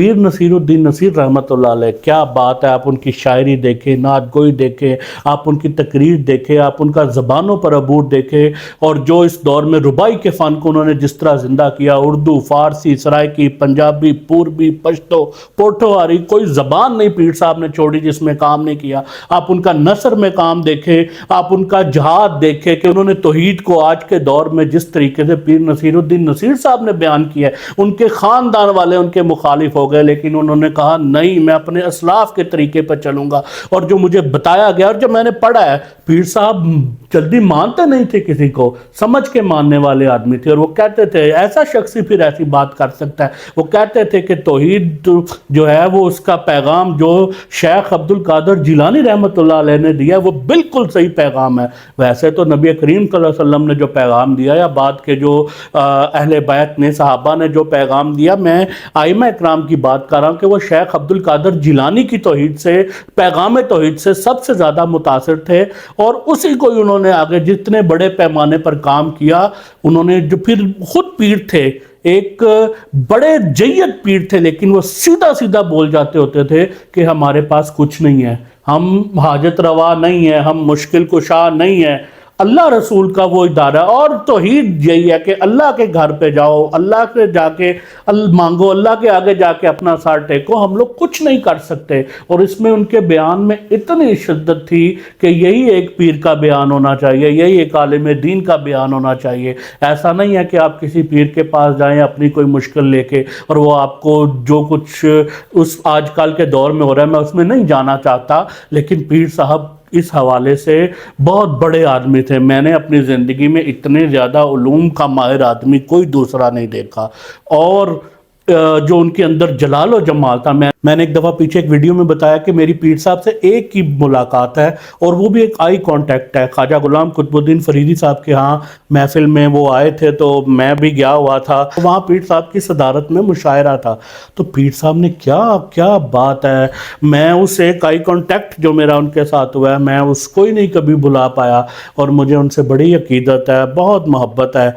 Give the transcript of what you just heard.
پیر نصیر الدین نصیر رحمۃ اللہ علیہ، کیا بات ہے! آپ ان کی شاعری دیکھیں، نعت گوئی دیکھیں، آپ ان کی تقریر دیکھیں، آپ ان کا زبانوں پر عبور دیکھیں، اور جو اس دور میں ربائی کے فن کو انہوں نے جس طرح زندہ کیا، اردو، فارسی، سرائکی، پنجابی، پوربی، پشتو، پوٹھواری، کوئی زبان نہیں پیر صاحب نے چھوڑی جس میں کام نہیں کیا۔ آپ ان کا نثر میں کام دیکھیں، آپ ان کا جہاد دیکھیں کہ انہوں نے توحید کو آج کے دور میں جس طریقے سے پیر نصیر الدین نصیر صاحب نے بیان کیا ہے، ان کے خاندان والے ان کے مخالف ہو گئے، لیکن انہوں نے کہا نہیں، میں اپنے اسلاف کے طریقے پر چلوں گا، اور جو مجھے بتایا گیا اور جو میں نے پڑھا ہے، پیر صاحب جلدی مانتے نہیں تھے کسی کو، سمجھ کے ماننے والے آدمی تھے، اور وہ کہتے تھے ایسا شخص ہی پھر ایسی بات کر سکتا ہے۔ وہ کہتے تھے کہ توحید جو ہے وہ اس کا پیغام جو شیخ عبد القادر جیلانی رحمۃ اللہ علیہ نے دیا وہ بالکل صحیح پیغام ہے۔ ویسے تو نبی کریم صلی اللہ علیہ وسلم نے جو پیغام دیا یا بعد کے جو اہل بیت نے، صحابہ نے جو پیغام دیا، میں ائمہ اکرام کی بات کر رہا ہوں کہ وہ شیخ عبد القادر جیلانی کی توحید سے، پیغام توحید سے سب سے زیادہ متاثر تھے، اور اسی کو انہوں نے آگے جتنے بڑے پیمانے پر کام کیا، انہوں نے جو پھر خود پیر تھے، ایک بڑے جید پیر تھے، لیکن وہ سیدھا سیدھا بول جاتے ہوتے تھے کہ ہمارے پاس کچھ نہیں ہے، ہم حاجت روا نہیں ہے، ہم مشکل کشا نہیں ہے۔ اللہ رسول کا وہ ادارہ، اور توحید یہی ہے کہ اللہ کے گھر پہ جاؤ، اللہ کے جا کے مانگو، اللہ کے آگے جا کے اپنا سر ٹیکو، ہم لوگ کچھ نہیں کر سکتے۔ اور اس میں ان کے بیان میں اتنی شدت تھی کہ یہی ایک پیر کا بیان ہونا چاہیے، یہی ایک عالم دین کا بیان ہونا چاہیے۔ ایسا نہیں ہے کہ آپ کسی پیر کے پاس جائیں اپنی کوئی مشکل لے کے، اور وہ آپ کو جو کچھ اس آج کل کے دور میں ہو رہا ہے، میں اس میں نہیں جانا چاہتا، لیکن پیر صاحب اس حوالے سے بہت بڑے آدمی تھے۔ میں نے اپنی زندگی میں اتنے زیادہ علوم کا ماہر آدمی کوئی دوسرا نہیں دیکھا، اور جو ان کے اندر جلال و جمال تھا۔ میں نے ایک دفعہ پیچھے ایک ویڈیو میں بتایا کہ میری پیر صاحب سے ایک کی ملاقات ہے، اور وہ بھی ایک آئی کانٹیکٹ ہے۔ خواجہ غلام قطب الدین فریدی صاحب کے ہاں محفل میں وہ آئے تھے، تو میں بھی گیا ہوا تھا، وہاں پیر صاحب کی صدارت میں مشاعرہ تھا، تو پیر صاحب نے کیا بات ہے، میں اس ایک آئی کانٹیکٹ جو میرا ان کے ساتھ ہوا ہے، میں اس کو ہی نہیں کبھی بھلا پایا، اور مجھے ان سے بڑی عقیدت ہے، بہت محبت ہے۔